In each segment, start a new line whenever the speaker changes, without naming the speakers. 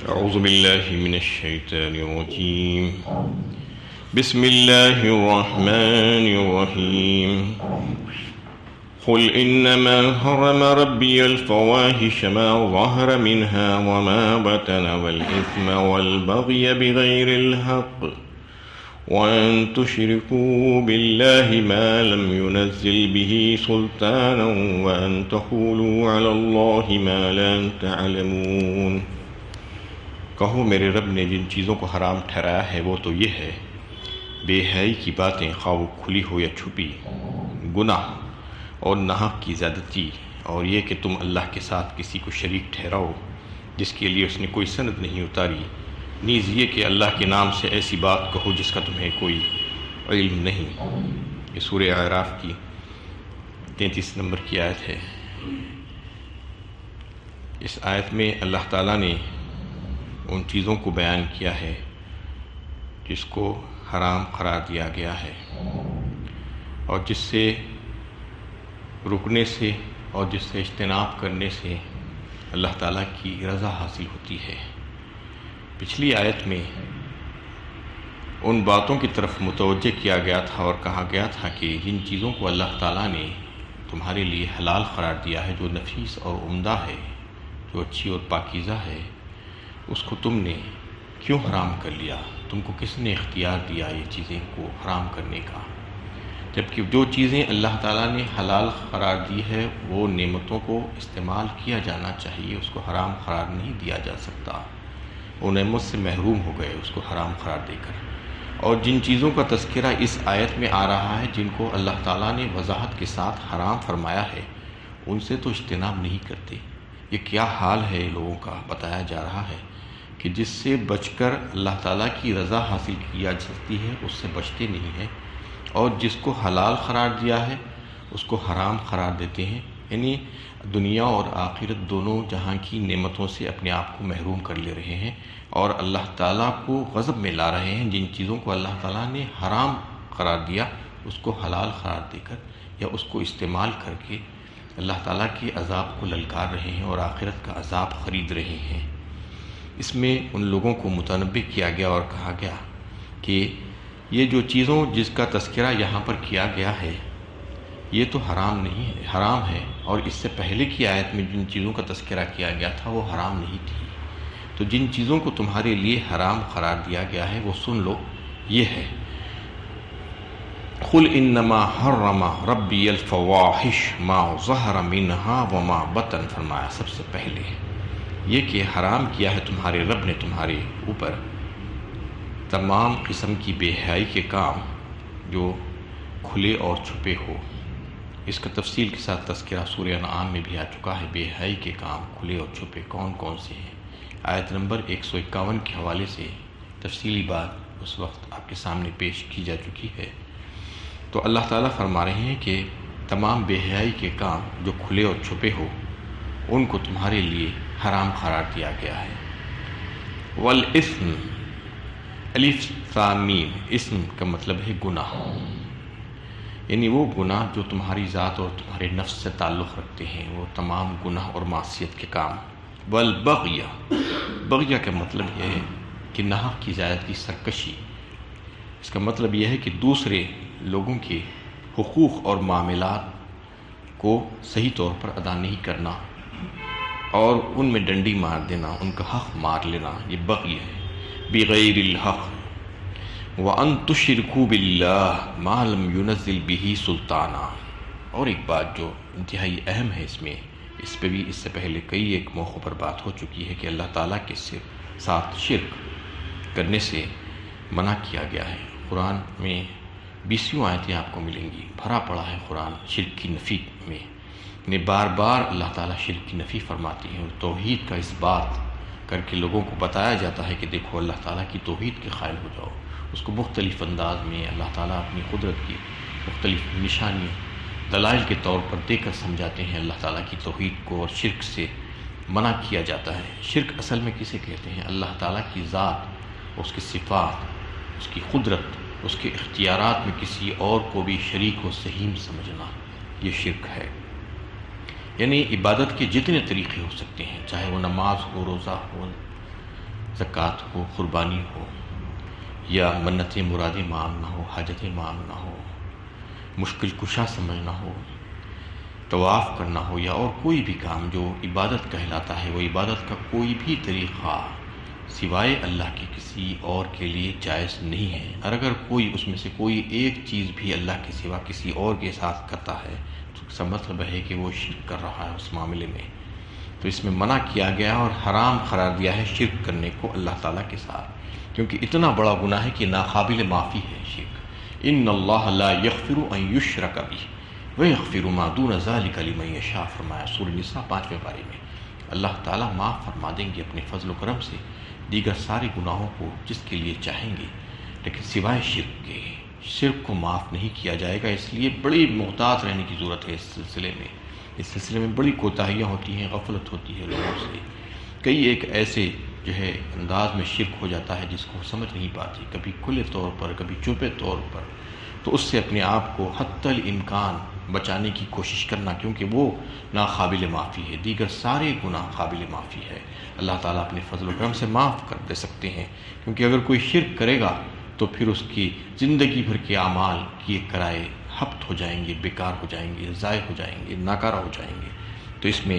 أعوذ بالله من الشيطان الرجيم. بسم الله الرحمن الرحيم. قل إنما حرم ربي الفواحش ما ظهر منها وما بطن والإثم والبغي بغير الحق وأن تشركوا بالله ما لم ينزل به سلطانا وأن تقولوا على الله ما لا تعلمون. کہو میرے رب نے جن چیزوں کو حرام ٹھہرایا ہے وہ تو یہ ہے بے حیائی کی باتیں، خواہ وہ کھلی ہو یا چھپی، گناہ اور ناحق کی زیادتی، اور یہ کہ تم اللہ کے ساتھ کسی کو شریک ٹھہراؤ جس کے لیے اس نے کوئی سند نہیں اتاری، نیز یہ کہ اللہ کے نام سے ایسی بات کہو جس کا تمہیں کوئی علم نہیں۔ یہ سورہ اعراف کی 33 نمبر کی آیت ہے۔ اس آیت میں اللہ تعالیٰ نے ان چیزوں کو بیان کیا ہے جس کو حرام قرار دیا گیا ہے، اور جس سے رکنے سے اور جس سے اجتناب کرنے سے اللہ تعالیٰ کی رضا حاصل ہوتی ہے۔ پچھلی آیت میں ان باتوں کی طرف متوجہ کیا گیا تھا اور کہا گیا تھا کہ جن چیزوں کو اللہ تعالیٰ نے تمہارے لیے حلال قرار دیا ہے، جو نفیس اور عمدہ ہے، جو اچھی اور پاکیزہ ہے، اس کو تم نے کیوں حرام کر لیا؟ تم کو کس نے اختیار دیا یہ چیزیں کو حرام کرنے کا؟ جبکہ جو چیزیں اللہ تعالیٰ نے حلال قرار دی ہے وہ نعمتوں کو استعمال کیا جانا چاہیے، اس کو حرام قرار نہیں دیا جا سکتا۔ وہ نعمت سے محروم ہو گئے اس کو حرام قرار دے کر۔ اور جن چیزوں کا تذکرہ اس آیت میں آ رہا ہے، جن کو اللہ تعالیٰ نے وضاحت کے ساتھ حرام فرمایا ہے، ان سے تو اجتناب نہیں کرتے۔ یہ کیا حال ہے لوگوں کا؟ بتایا جا رہا ہے کہ جس سے بچ کر اللہ تعالیٰ کی رضا حاصل کیا جا سکتی ہے اس سے بچتے نہیں ہیں، اور جس کو حلال قرار دیا ہے اس کو حرام قرار دیتے ہیں، یعنی دنیا اور آخرت دونوں جہاں کی نعمتوں سے اپنے آپ کو محروم کر لے رہے ہیں، اور اللہ تعالیٰ کو غضب میں لا رہے ہیں۔ جن چیزوں کو اللہ تعالیٰ نے حرام قرار دیا اس کو حلال قرار دے کر یا اس کو استعمال کر کے اللہ تعالیٰ کے عذاب کو للکار رہے ہیں اور آخرت کا عذاب خرید رہے ہیں۔ اس میں ان لوگوں کو متنبہ کیا گیا اور کہا گیا کہ یہ جو چیزوں جس کا تذکرہ یہاں پر کیا گیا ہے یہ تو حرام نہیں ہے، حرام ہے، اور اس سے پہلے کی آیت میں جن چیزوں کا تذکرہ کیا گیا تھا وہ حرام نہیں تھی۔ تو جن چیزوں کو تمہارے لیے حرام قرار دیا گیا ہے وہ سن لو، یہ ہے قل انما حرم ربی الفواحش ما ظہر منہا وما بطن، فرمایا سب سے پہلے یہ کہ حرام کیا ہے تمہارے رب نے تمہارے اوپر تمام قسم کی بے حیائی کے کام جو کھلے اور چھپے ہو۔ اس کا تفصیل کے ساتھ تذکرہ سورہ انعام میں بھی آ چکا ہے۔ بے حیائی کے کام کھلے اور چھپے کون کون سے ہیں؟ آیت نمبر 151 کے حوالے سے تفصیلی بات اس وقت آپ کے سامنے پیش کی جا چکی ہے۔ تو اللہ تعالیٰ فرما رہے ہیں کہ تمام بے حیائی کے کام جو کھلے اور چھپے ہو ان کو تمہارے لیے حرام قرار دیا گیا ہے۔ والاسم، الف لام میم، اسم کا مطلب ہے گناہ، یعنی وہ گناہ جو تمہاری ذات اور تمہارے نفس سے تعلق رکھتے ہیں، وہ تمام گناہ اور معصیت کے کام۔ والبغی، بغیہ کا مطلب یہ ہے کہ ناحق کی زیادتی، سرکشی۔ اس کا مطلب یہ ہے کہ دوسرے لوگوں کے حقوق اور معاملات کو صحیح طور پر ادا نہیں کرنا اور ان میں ڈنڈی مار دینا، ان کا حق مار لینا، یہ بغی ہے۔ بغیر الحق وَأَن تُشْرِكُوا بِاللَّهِ مَا لَمْ يُنَزِّلْ بِهِ سُلْطَانًا۔ اور ایک بات جو انتہائی اہم ہے اس پہ بھی اس سے پہلے کئی ایک موقع پر بات ہو چکی ہے کہ اللہ تعالیٰ کے ساتھ شرک کرنے سے منع کیا گیا ہے۔ قرآن میں 20 آیتیں آپ کو ملیں گی، بھرا پڑا ہے قرآن شرک کی نفی میں۔ بار بار اللہ تعالیٰ شرک کی نفی فرماتی ہے اور توحید کا اس بات کر کے لوگوں کو بتایا جاتا ہے کہ دیکھو اللہ تعالیٰ کی توحید کے قائل ہو جاؤ۔ اس کو مختلف انداز میں اللہ تعالیٰ اپنی قدرت کی مختلف نشانیاں دلائل کے طور پر دے کر سمجھاتے ہیں اللہ تعالیٰ کی توحید کو، اور شرک سے منع کیا جاتا ہے۔ شرک اصل میں کسے کہتے ہیں؟ اللہ تعالیٰ کی ذات، اس کی صفات، اس کی قدرت، اس کے اختیارات میں کسی اور کو بھی شریک و سہیم سمجھنا، یہ شرک ہے۔ یعنی عبادت کے جتنے طریقے ہو سکتے ہیں، چاہے وہ نماز ہو، روزہ ہو، زکوٰۃ ہو، قربانی ہو، یا منتیں مرادیں مانگنا ہو، حاجتیں مانگنا ہو، مشکل کشا سمجھنا ہو، طواف کرنا ہو، یا اور کوئی بھی کام جو عبادت کہلاتا ہے، وہ عبادت کا کوئی بھی طریقہ سوائے اللہ کے کسی اور کے لیے جائز نہیں ہے۔ اور اگر کوئی اس میں سے کوئی ایک چیز بھی اللہ کے سوا کسی اور کے ساتھ کرتا ہے تو اس کا مطلب ہے کہ وہ شرک کر رہا ہے اس معاملے میں۔ تو اس میں منع کیا گیا اور حرام قرار دیا ہے شرک کرنے کو اللہ تعالیٰ کے ساتھ، کیونکہ اتنا بڑا گناہ ہے کہ ناقابل معافی ہے شرک۔ ان اللہ لا یغفر ان یشرک بہ ویغفر ما دون ذلک لمن یشاء، فرمایا سورہ نساء 5ویں پارے میں۔ اللہ تعالیٰ معاف فرما دیں گے اپنے فضل و کرم سے دیگر سارے گناہوں کو جس کے لیے چاہیں گے، لیکن سوائے شرک کے، شرک کو معاف نہیں کیا جائے گا۔ اس لیے بڑی محتاط رہنے کی ضرورت ہے اس سلسلے میں بڑی کوتاہیاں ہوتی ہیں، غفلت ہوتی ہے لوگوں سے۔ کئی ایک ایسے جو ہے انداز میں شرک ہو جاتا ہے جس کو سمجھ نہیں پاتی، کبھی کھلے طور پر، کبھی چھپے طور پر، تو اس سے اپنے آپ کو حتی الامکان بچانے کی کوشش کرنا، کیونکہ وہ ناقابل معافی ہے۔ دیگر سارے گناہ قابل معافی ہے، اللہ تعالیٰ اپنے فضل و کرم سے معاف کر دے سکتے ہیں، کیونکہ اگر کوئی شرک کرے گا تو پھر اس کی زندگی بھر کے اعمال کیے کرائے ہبط ہو جائیں گے، بیکار ہو جائیں گے، ضائع ہو جائیں گے، ناکارہ ہو جائیں گے۔ تو اس میں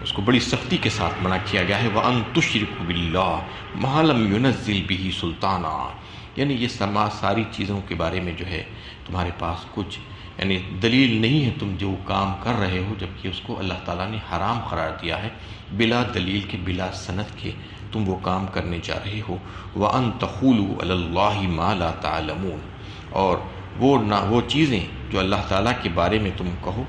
اس کو بڑی سختی کے ساتھ منع کیا گیا ہے۔ وَأَن تُشْرِكُوا بِاللَّهِ مَا لَمْ يُنَزِّلْ بِهِ سُلْطَانًا، یعنی یہ ساری چیزوں کے بارے میں جو ہے تمہارے پاس کچھ یعنی دلیل نہیں ہے، تم جو کام کر رہے ہو، جبکہ اس کو اللہ تعالیٰ نے حرام قرار دیا ہے، بلا دلیل کے، بلا سند کے تم وہ کام کرنے جا رہے ہو۔ وَأَن تَقُولُوا عَلَى اللَّهِ مَا لَا تَعْلَمُونَ، اور وہ چیزیں جو اللہ تعالیٰ کے بارے میں تم کہو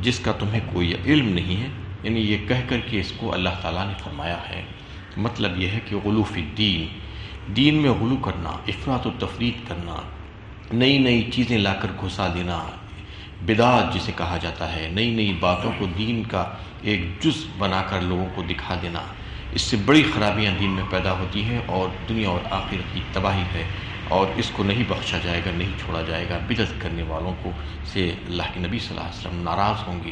جس کا تمہیں کوئی علم نہیں ہے، یعنی یہ کہہ کر کے اس کو اللہ تعالیٰ نے فرمایا ہے۔ مطلب یہ ہے کہ غلو فی الدین، دین میں غلو کرنا، افراط و تفریط کرنا، نئی نئی چیزیں لا کر گھسا دینا، بدعت جسے کہا جاتا ہے، نئی نئی باتوں کو دین کا ایک جز بنا کر لوگوں کو دکھا دینا، اس سے بڑی خرابیاں دین میں پیدا ہوتی ہیں اور دنیا اور آخرت کی تباہی ہے، اور اس کو نہیں بخشا جائے گا، نہیں چھوڑا جائے گا۔ بدعت کرنے والوں کو سے اللہ کے نبی صلی اللہ علیہ وسلم ناراض ہوں گے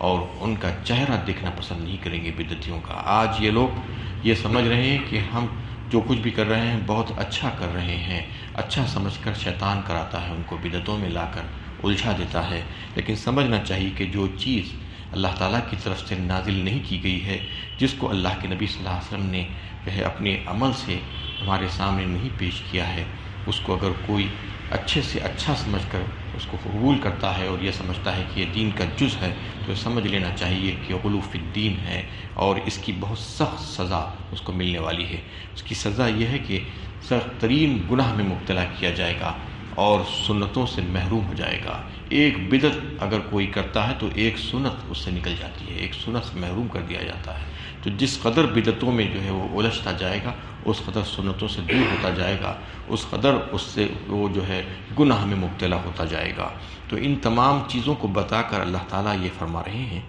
اور ان کا چہرہ دیکھنا پسند نہیں کریں گے بدعتیوں کا۔ آج یہ لوگ یہ سمجھ رہے ہیں کہ ہم جو کچھ بھی کر رہے ہیں بہت اچھا کر رہے ہیں، اچھا سمجھ کر شیطان کراتا ہے ان کو بدعتوں میں لا کر الجھا دیتا ہے، لیکن سمجھنا چاہیے کہ جو چیز اللہ تعالیٰ کی طرف سے نازل نہیں کی گئی ہے، جس کو اللہ کے نبی صلی اللہ علیہ وسلم نے جو ہے اپنے عمل سے ہمارے سامنے نہیں پیش کیا ہے، اس کو اگر کوئی اچھے سے اچھا سمجھ کر اس کو قبول کرتا ہے اور یہ سمجھتا ہے کہ یہ دین کا جز ہے، تو سمجھ لینا چاہیے کہ غلو فی الدین ہے اور اس کی بہت سخت سزا اس کو ملنے والی ہے۔ اس کی سزا یہ ہے کہ سخت ترین گناہ میں مبتلا کیا جائے گا اور سنتوں سے محروم ہو جائے گا۔ ایک بدعت اگر کوئی کرتا ہے تو ایک سنت اس سے نکل جاتی ہے، ایک سنت سے محروم کر دیا جاتا ہے۔ تو جس قدر بدعتوں میں جو ہے وہ الجھتا جائے گا، اس قدر سنتوں سے دور ہوتا جائے گا، اس قدر اس سے وہ جو ہے گناہ میں مبتلا ہوتا جائے گا۔ تو ان تمام چیزوں کو بتا کر اللہ تعالیٰ یہ فرما رہے ہیں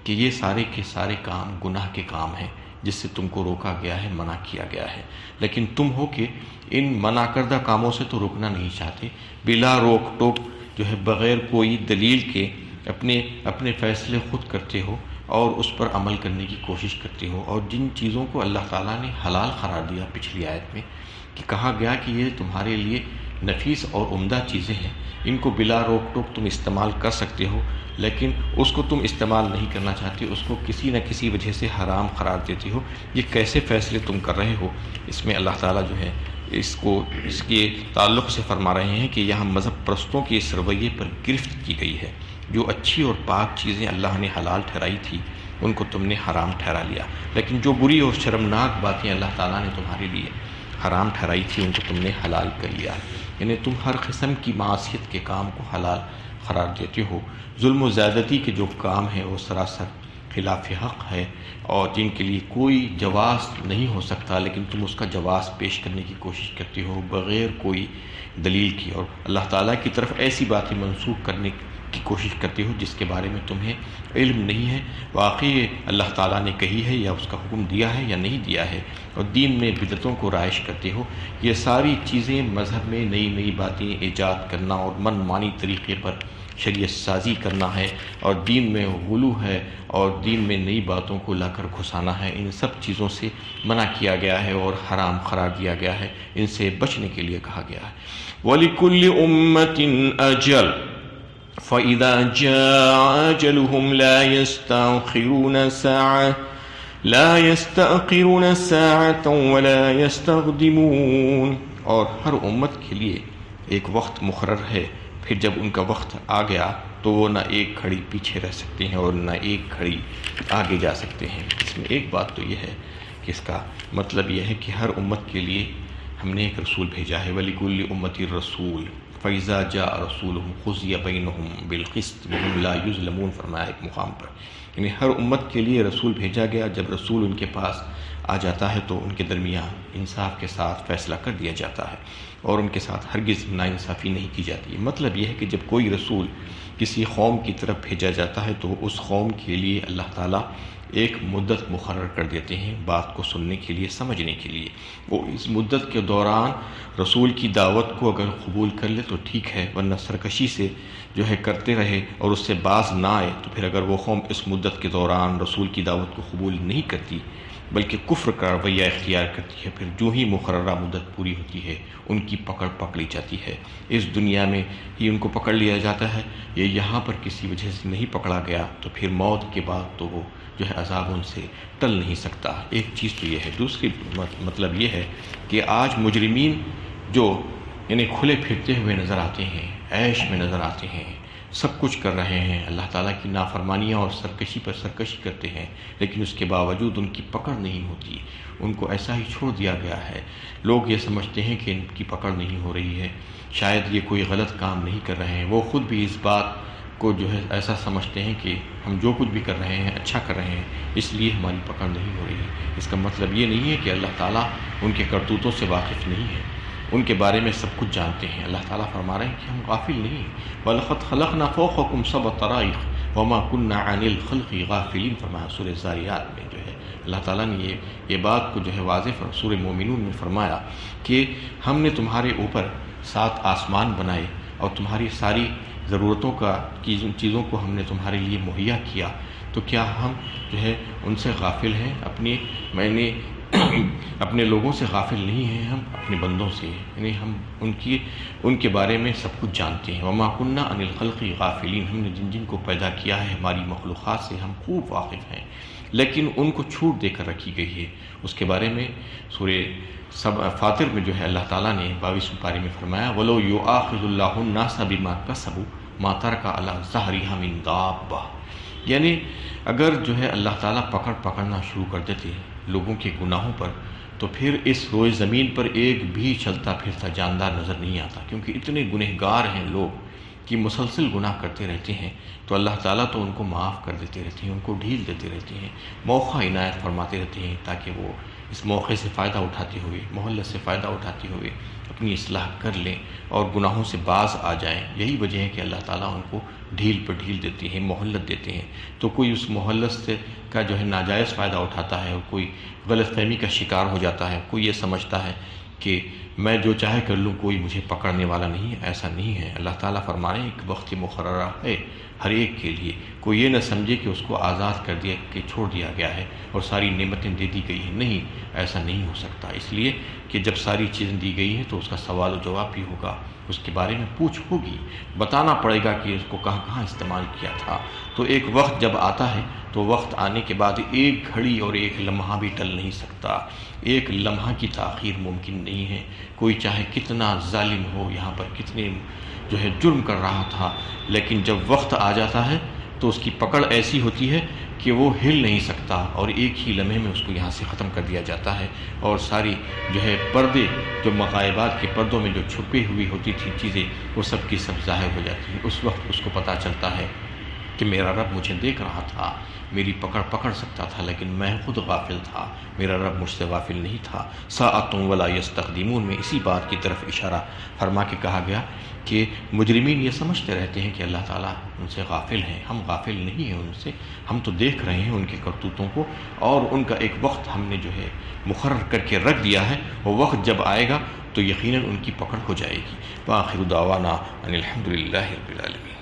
کہ یہ سارے کے سارے کام گناہ کے کام ہیں جس سے تم کو روکا گیا ہے، منع کیا گیا ہے، لیکن تم ہو کہ ان منع کردہ کاموں سے تو رکنا نہیں چاہتے، بلا روک ٹوک جو ہے بغیر کوئی دلیل کے اپنے فیصلے خود کرتے ہو اور اس پر عمل کرنے کی کوشش کرتے ہو۔ اور جن چیزوں کو اللہ تعالیٰ نے حلال قرار دیا پچھلی آیت میں کہ کہا گیا کہ یہ تمہارے لیے نفیس اور عمدہ چیزیں ہیں، ان کو بلا روک ٹوک تم استعمال کر سکتے ہو، لیکن اس کو تم استعمال نہیں کرنا چاہتے، اس کو کسی نہ کسی وجہ سے حرام قرار دیتے ہو۔ یہ کیسے فیصلے تم کر رہے ہو؟ اس میں اللہ تعالیٰ جو ہے اس کے تعلق سے فرما رہے ہیں کہ یہاں مذہب پرستوں کے اس رویے پر گرفت کی گئی ہے۔ جو اچھی اور پاک چیزیں اللہ نے حلال ٹھہرائی تھی ان کو تم نے حرام ٹھہرا لیا، لیکن جو بری اور شرمناک باتیں اللہ تعالیٰ نے تمہارے لیے حرام ٹھہرائی تھی ان کو تم نے حلال کر لیا۔ یعنی تم ہر قسم کی معصیت کے کام کو حلال قرار دیتے ہو۔ ظلم و زیادتی کے جو کام ہیں وہ سراسر خلاف حق ہے اور جن کے لیے کوئی جواز نہیں ہو سکتا، لیکن تم اس کا جواز پیش کرنے کی کوشش کرتے ہو بغیر کوئی دلیل کی، اور اللہ تعالیٰ کی طرف ایسی باتیں منسوخ کرنے کی کوشش کرتے ہو جس کے بارے میں تمہیں علم نہیں ہے، واقعی اللہ تعالیٰ نے کہی ہے یا اس کا حکم دیا ہے یا نہیں دیا ہے، اور دین میں بدعتوں کو رائج کرتے ہو۔ یہ ساری چیزیں مذہب میں نئی نئی باتیں ایجاد کرنا اور من مانی طریقے پر شریعت سازی کرنا ہے اور دین میں غلو ہے اور دین میں نئی باتوں کو لا کر گھسانا ہے، ان سب چیزوں سے منع کیا گیا ہے اور حرام قرار دیا گیا ہے، ان سے بچنے کے لیے کہا گیا ہے۔ وَلِكُلِّ أُمَّةٍ أَجَلٌ فَإِذَا جَاءَ أَجَلُهُمْ لَا يَسْتَأْخِرُونَ سَاعَةً وَلَا يَسْتَقْدِمُونَ، اور ہر امت کے لیے ایک وقت مقرر ہے، پھر جب ان کا وقت آ گیا تو وہ نہ ایک گھڑی پیچھے رہ سکتے ہیں اور نہ ایک گھڑی آگے جا سکتے ہیں۔ اس میں ایک بات تو یہ ہے کہ اس کا مطلب یہ ہے کہ ہر امت کے لیے ہم نے ایک رسول بھیجا ہے، وَلِكُلِّ أُمَّةٍ رَسُولٌ فَإِذَا جَاءَ رَسُولُهُمْ قُضِيَ بَيْنَهُمْ بِالْقِسْطِ وَهُمْ لَا يُظْلَمُونَ، فرمایا ایک مقام پر، یعنی ہر امت کے لیے رسول بھیجا گیا، جب رسول ان کے پاس آ جاتا ہے تو ان کے درمیان انصاف کے ساتھ فیصلہ کر دیا جاتا ہے اور ان کے ساتھ ہرگز ناانصافی نہیں کی جاتی ہے۔ مطلب یہ ہے کہ جب کوئی رسول کسی قوم کی طرف بھیجا جاتا ہے تو اس قوم کے لیے اللہ تعالیٰ ایک مدت مقرر کر دیتے ہیں بات کو سننے کے لیے، سمجھنے کے لیے۔ وہ اس مدت کے دوران رسول کی دعوت کو اگر قبول کر لے تو ٹھیک ہے، ورنہ سرکشی سے جو ہے کرتے رہے اور اس سے باز نہ آئے تو پھر اگر وہ قوم اس مدت کے دوران رسول کی دعوت کو قبول نہیں کرتی بلکہ کفر کا رویہ اختیار کرتی ہے، پھر جو ہی مقررہ مدت پوری ہوتی ہے ان کی پکڑ لی جاتی ہے۔ اس دنیا میں ہی ان کو پکڑ لیا جاتا ہے، یہ یہاں پر کسی وجہ سے نہیں پکڑا گیا تو پھر موت کے بعد تو وہ جو ہے عذاب ان سے ٹل نہیں سکتا۔ ایک چیز تو یہ ہے۔ دوسری مطلب یہ ہے کہ آج مجرمین جو انہیں کھلے پھرتے ہوئے نظر آتے ہیں، عیش میں نظر آتے ہیں، سب کچھ کر رہے ہیں، اللہ تعالیٰ کی نافرمانیاں اور سرکشی پر سرکشی کرتے ہیں، لیکن اس کے باوجود ان کی پکڑ نہیں ہوتی، ان کو ایسا ہی چھوڑ دیا گیا ہے۔ لوگ یہ سمجھتے ہیں کہ ان کی پکڑ نہیں ہو رہی ہے، شاید یہ کوئی غلط کام نہیں کر رہے ہیں، وہ خود بھی اس بات کو جو ہے ایسا سمجھتے ہیں کہ ہم جو کچھ بھی کر رہے ہیں اچھا کر رہے ہیں، اس لیے ہماری پکڑ نہیں ہو رہی ہے۔ اس کا مطلب یہ نہیں ہے کہ اللہ تعالیٰ ان کے کرتوتوں سے واقف نہیں ہے، ان کے بارے میں سب کچھ جانتے ہیں۔ اللہ تعالیٰ فرما رہے ہیں کہ ہم غافل نہیں ہیں۔ وَلَقَدْ خَلَقْنَا فَوْقَكُمْ سَبْعَ طَرَائِقَ وَمَا كُنَّا عَنِ الْخَلْقِ غَافِلِينَ، فرمایا سورہ زاریات میں جو ہے اللہ تعالیٰ نے یہ بات کو جو ہے واضح سورہ مومنون میں فرمایا کہ ہم نے تمہارے اوپر 7 آسمان بنائے اور تمہاری ساری ضرورتوں کی چیزوں کو ہم نے تمہارے لیے مہیا کیا، تو کیا ہم جو ہے ان سے غافل ہیں؟ اپنے لوگوں سے غافل نہیں ہیں، ہم اپنے بندوں سے، یعنی ہم ان کے بارے میں سب کچھ جانتے ہیں۔ وما كنا عن الخلق غافلین، ہم نے جن کو پیدا کیا ہے ہماری مخلوقات سے ہم خوب واقف ہیں، لیکن ان کو چھوٹ دے کر رکھی گئی ہے۔ اس کے بارے میں سورہ فاطر میں جو ہے اللہ تعالیٰ نے 22ویں پارے میں فرمایا وَلَوْ يُؤَاخِذُ اللَّهُ النَّاسَ بِمَا كَسَبُوا مَا تَرَكَ عَلَى ظَهْرِهَا مِن دَابَّةٍ، یعنی اگر جو ہے اللہ تعالیٰ پکڑنا شروع کر دیتے لوگوں کے گناہوں پر تو پھر اس روئے زمین پر ایک بھی چلتا پھرتا جاندار نظر نہیں آتا، کیونکہ اتنے گنہگار ہیں لوگ کہ مسلسل گناہ کرتے رہتے ہیں، تو اللہ تعالیٰ تو ان کو معاف کر دیتے رہتے ہیں، ان کو ڈھیل دیتے رہتے ہیں، موقع عنایت فرماتے رہتے ہیں تاکہ وہ اس موقع سے فائدہ اٹھاتے ہوئے، مہلت سے فائدہ اٹھاتے ہوئے اپنی اصلاح کر لیں اور گناہوں سے باز آ جائیں۔ یہی وجہ ہے کہ اللہ تعالیٰ ان کو ڈھیل پر ڈھیل دیتے ہیں، مہلت دیتے ہیں، تو کوئی اس مہلت سے کا جو ہے ناجائز فائدہ اٹھاتا ہے اور کوئی غلط فہمی کا شکار ہو جاتا ہے، کوئی یہ سمجھتا ہے کہ میں جو چاہے کر لوں کوئی مجھے پکڑنے والا نہیں ہے، ایسا نہیں ہے۔ اللہ تعالیٰ فرما رہے ہیں ایک وقت مقررہ ہے ہر ایک کے لیے، کوئی یہ نہ سمجھے کہ اس کو آزاد کر دیا کہ چھوڑ دیا گیا ہے اور ساری نعمتیں دے دی گئی ہیں، نہیں، ایسا نہیں ہو سکتا، اس لیے کہ جب ساری چیزیں دی گئی ہیں تو اس کا سوال و جواب بھی ہوگا، اس کے بارے میں پوچھ ہوگی، بتانا پڑے گا کہ اس کو کہاں استعمال کیا تھا۔ تو ایک وقت جب آتا ہے تو وقت آنے کے بعد ایک گھڑی اور ایک لمحہ بھی ٹل نہیں سکتا، ایک لمحہ کی تاخیر ممکن نہیں ہے، کوئی چاہے کتنا ظالم ہو، یہاں پر کتنے جو ہے جرم کر رہا تھا، لیکن جب وقت آ جاتا ہے تو اس کی پکڑ ایسی ہوتی ہے کہ وہ ہل نہیں سکتا اور ایک ہی لمحے میں اس کو یہاں سے ختم کر دیا جاتا ہے، اور ساری جو ہے پردے جو مغائبات کے پردوں میں جو چھپی ہوئی ہوتی تھی چیزیں وہ سب کی سب ظاہر ہو جاتی ہیں۔ اس وقت اس کو پتہ چلتا ہے کہ میرا رب مجھے دیکھ رہا تھا، میری پکڑ سکتا تھا، لیکن میں خود غافل تھا، میرا رب مجھ سے غافل نہیں تھا۔ ساعۃ ولا یستقدمون میں اسی بات کی طرف اشارہ فرما کے کہا گیا کہ مجرمین یہ سمجھتے رہتے ہیں کہ اللہ تعالیٰ ان سے غافل ہیں، ہم غافل نہیں ہیں ان سے، ہم تو دیکھ رہے ہیں ان کے کرتوتوں کو، اور ان کا ایک وقت ہم نے جو ہے مقرر کر کے رکھ دیا ہے، وہ وقت جب آئے گا تو یقیناً ان کی پکڑ ہو جائے گی۔ وآخر دعوانا ان الحمد للہ رب العالمین۔